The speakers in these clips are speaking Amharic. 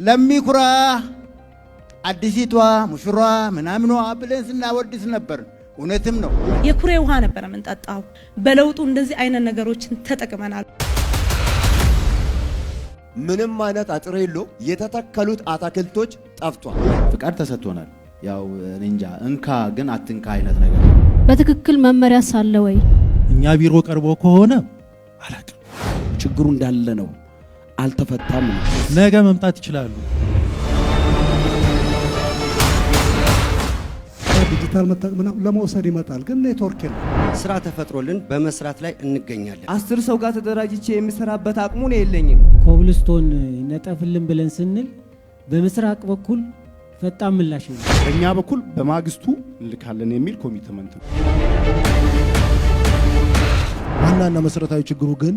ለሚኩራ አዲሲቷ ሙሽራ ምናምኗ ብለን ስናወድስ ነበር። እውነትም ነው። የኩሬ ውሃ ነበር የምንጠጣው። በለውጡ እንደዚህ አይነት ነገሮችን ተጠቅመናል። ምንም አይነት አጥር የለው። የተተከሉት አትክልቶች ጠፍቷል። ፍቃድ ተሰጥቶናል። ያው እንጃ እንካ ግን አትንካ አይነት ነገር በትክክል መመሪያ ሳለ ወይ እኛ ቢሮ ቀርቦ ከሆነ አላቅ ችግሩ እንዳለ ነው፣ አልተፈታም። ነገ መምጣት ይችላሉ። ዲጂታል መጠቀምና ለመውሰድ ይመጣል፣ ግን ኔትወርክ ነው። ስራ ተፈጥሮልን በመስራት ላይ እንገኛለን። 10 ሰው ጋር ተደራጅቼ የሚሰራበት አቅሙ ነው የለኝም። ኮብልስቶን ነጠፍልን ብለን ስንል በምስራቅ በኩል ፈጣን ምላሽ ነው። በእኛ በኩል በማግስቱ እንልካለን የሚል ኮሚትመንት ነው። ዋናና መሰረታዊ ችግሩ ግን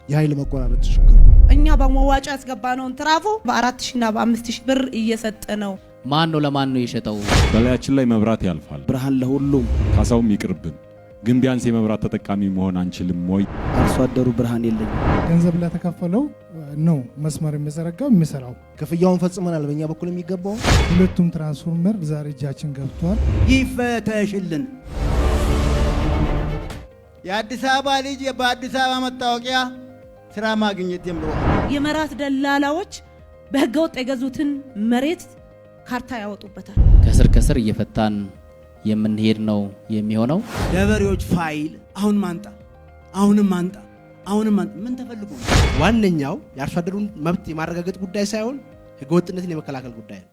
የኃይል መቆራረጥ ችግር ነው። እኛ በመዋጫ ያስገባነውን ትራፎ በ4000 እና በ5000 ብር እየሰጠ ነው። ማን ነው ለማን ነው የሸጠው? በላያችን ላይ መብራት ያልፋል። ብርሃን ለሁሉም ካሳውም ይቅርብን። ግን ቢያንስ የመብራት ተጠቃሚ መሆን አንችልም ወይ? አርሶ አደሩ ብርሃን የለኝም። ገንዘብ ለተከፈለው ነው መስመር የሚዘረጋው የሚሰራው። ክፍያውን ፈጽመናል። በእኛ በኩል የሚገባው ሁለቱም ትራንስፎርመር ዛሬ እጃችን ገብቷል። ይፈተሽልን። የአዲስ አበባ ልጅ በአዲስ አበባ መታወቂያ ስራ ማግኘት ጀምሯል። የመራት ደላላዎች በህገወጥ የገዙትን መሬት ካርታ ያወጡበታል። ከስር እየፈታን የምንሄድ ነው የሚሆነው። ገበሬዎች ፋይል አሁን ማንጣ ምን ተፈልጎ? ዋነኛው የአርሶ አደሩን መብት የማረጋገጥ ጉዳይ ሳይሆን ህገወጥነትን የመከላከል ጉዳይ ነው።